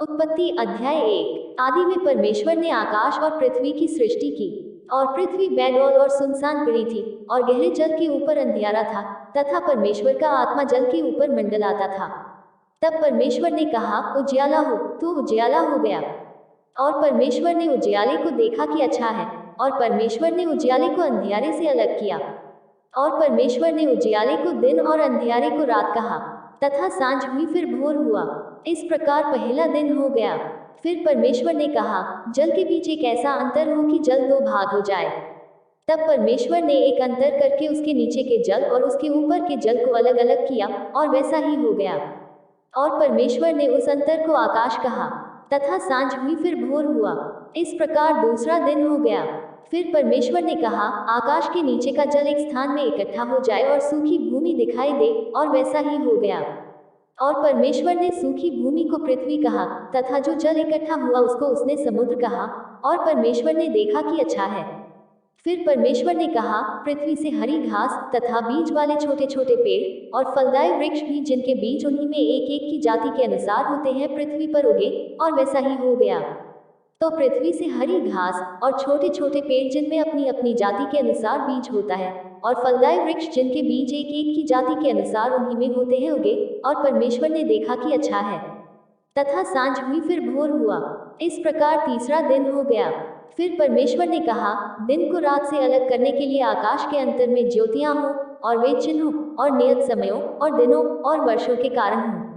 उत्पत्ति अध्याय 1। आदि में परमेश्वर ने आकाश और पृथ्वी की सृष्टि की, और पृथ्वी बेडौल और सुनसान पड़ी थी, और गहरे जल के ऊपर अंधियारा था, तथा परमेश्वर का आत्मा जल के ऊपर मंडलाता था। तब परमेश्वर ने कहा, उजियाला हो, तो उजियाला हो गया। और परमेश्वर ने उजियाले को देखा कि अच्छा है, और परमेश्वर ने उजियाले को अंधियारे से अलग किया। और परमेश्वर ने उजियाले को दिन और अंधियारे को रात कहा, तथा सांझ हुई फिर भोर हुआ। इस प्रकार पहला दिन हो गया। फिर परमेश्वर ने कहा, जल के बीच एक ऐसा अंतर हो कि जल दो भाग हो जाए। तब परमेश्वर ने एक अंतर करके उसके नीचे के जल और उसके ऊपर के जल को अलग अलग किया, और वैसा ही हो गया। और परमेश्वर ने उस अंतर को आकाश कहा, तथा सांझ हुई फिर भोर हुआ। इस प्रकार दूसरा दिन हो गया। फिर परमेश्वर ने कहा, आकाश के नीचे का जल एक स्थान में इकट्ठा हो जाए और सूखी भूमि दिखाई दे, और वैसा ही हो गया। और परमेश्वर ने सूखी भूमि को पृथ्वी कहा, तथा जो जल इकट्ठा हुआ उसको उसने समुद्र कहा। और परमेश्वर ने देखा कि अच्छा है। फिर परमेश्वर ने कहा, पृथ्वी से हरी घास तथा बीज वाले छोटे छोटे पेड़ और फलदायी वृक्ष भी, जिनके बीज उन्हीं में एक एक की जाति के अनुसार होते हैं, पृथ्वी पर उगे, और वैसा ही हो गया। तो पृथ्वी से हरी घास और छोटे छोटे पेड़, जिनमें अपनी अपनी जाति के अनुसार बीज होता है, और फलदायी वृक्ष, जिनके बीज एक एक की जाति के अनुसार उन्हीं में होते हैं, उगे। और परमेश्वर ने देखा कि अच्छा है। तथा सांझ हुई फिर भोर हुआ। इस प्रकार तीसरा दिन हो गया। फिर परमेश्वर ने कहा, दिन को रात से अलग करने के लिए आकाश के अंतर में ज्योतियां हों, और वे चिन्हों और नियत समयों और दिनों और वर्षों के कारण हों।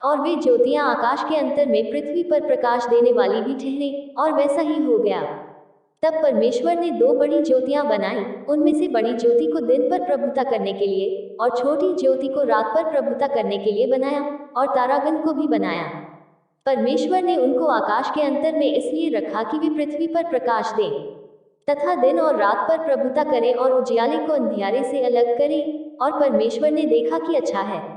और वे ज्योतियां आकाश के अंतर में पृथ्वी पर प्रकाश देने वाली भी ठहरी, और वैसा ही हो गया। तब परमेश्वर ने दो बड़ी ज्योतियां बनाई, उनमें से बड़ी ज्योति को दिन पर प्रभुता करने के लिए, और छोटी ज्योति को रात पर प्रभुता करने के लिए बनाया, और तारागण को भी बनाया। परमेश्वर ने उनको आकाश के अंतर में इसलिए रखा कि वे पृथ्वी पर प्रकाश दें, तथा दिन और रात पर प्रभुता करें, और उजियाले को अंधियारे से अलग करें। और परमेश्वर ने देखा कि अच्छा है।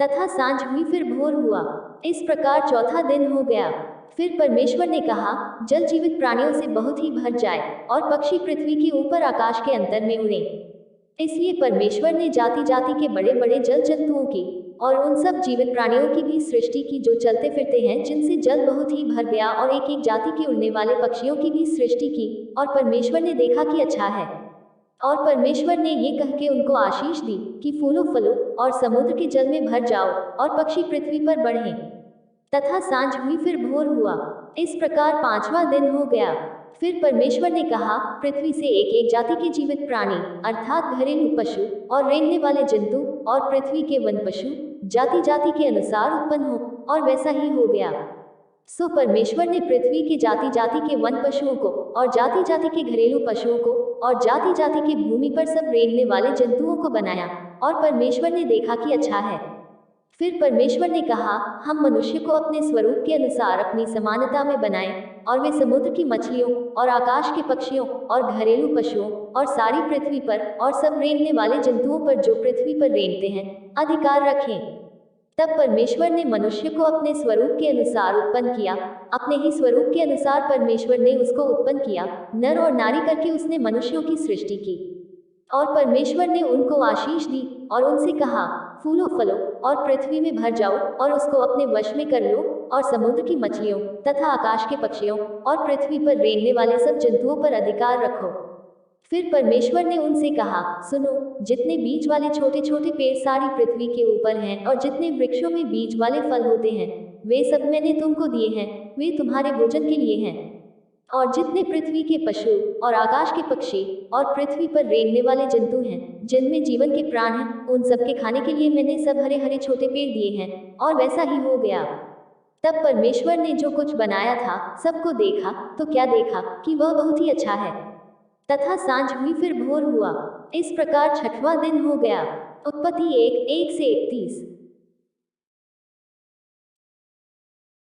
तथा सांझ हुई फिर भोर हुआ। इस प्रकार चौथा दिन हो गया। फिर परमेश्वर ने कहा, जल जीवित प्राणियों से बहुत ही भर जाए, और पक्षी पृथ्वी के ऊपर आकाश के अंतर में उड़े। इसलिए परमेश्वर ने जाति जाति के बड़े बड़े जल जंतुओं की और उन सब जीवित प्राणियों की भी सृष्टि की, जो चलते फिरते हैं, जिनसे जल बहुत ही भर गया, और एक एक जाति के उड़ने वाले पक्षियों की भी सृष्टि की। और परमेश्वर ने देखा कि अच्छा है। और परमेश्वर ने ये कह के उनको आशीष दी कि फूलो फलो, और समुद्र के जल में भर जाओ, और पक्षी पृथ्वी पर बढ़ें। तथा सांझ हुई फिर भोर हुआ। इस प्रकार पांचवा दिन हो गया। फिर परमेश्वर ने कहा, पृथ्वी से एक एक जाति के जीवित प्राणी, अर्थात घरेलू पशु और रेंगने वाले जंतु, और पृथ्वी के वन पशु जाति जाति के अनुसार उत्पन्न हो, और वैसा ही हो गया। सो परमेश्वर ने पृथ्वी के जाति जाति के वन पशुओं को, और जाति जाति के घरेलू पशुओं को, और जाति जाति के भूमि पर सब रेंगने वाले जंतुओं को बनाया। और परमेश्वर ने देखा कि अच्छा है। फिर परमेश्वर ने कहा, हम मनुष्य को अपने स्वरूप के अनुसार अपनी समानता में बनाएं, और वे समुद्र की मछलियों और आकाश के पक्षियों और घरेलू पशुओं और सारी पृथ्वी पर और सब रेंगने वाले जंतुओं पर, जो पृथ्वी पर रेंगते हैं, अधिकार रखें। तब परमेश्वर ने मनुष्य को अपने स्वरूप के अनुसार उत्पन्न किया। अपने ही स्वरूप के अनुसार परमेश्वर ने उसको उत्पन्न किया, नर और नारी करके उसने मनुष्यों की सृष्टि की। और परमेश्वर ने उनको आशीष दी, और उनसे कहा, फूलो फलो, और पृथ्वी में भर जाओ, और उसको अपने वश में कर लो, और समुद्र की मछलियों तथा आकाश के पक्षियों और पृथ्वी पर रेंगने वाले सब जंतुओं पर अधिकार रखो। फिर परमेश्वर ने उनसे कहा, सुनो, जितने बीज वाले छोटे छोटे पेड़ सारी पृथ्वी के ऊपर हैं, और जितने वृक्षों में बीज वाले फल होते हैं, वे सब मैंने तुमको दिए हैं, वे तुम्हारे भोजन के लिए हैं। और जितने पृथ्वी के पशु और आकाश के पक्षी और पृथ्वी पर रेंगने वाले जंतु हैं, जिनमें जीवन के प्राण हैं, उन सब के खाने के लिए मैंने सब हरे हरे छोटे पेड़ दिए हैं। और वैसा ही हो गया। तब परमेश्वर ने जो कुछ बनाया था, सबको देखा, तो क्या देखा कि वह बहुत ही अच्छा है। तथा सांझ हुई फिर भोर हुआ। इस प्रकार छठवां दिन हो गया। उत्पत्ति 1:1 से 31।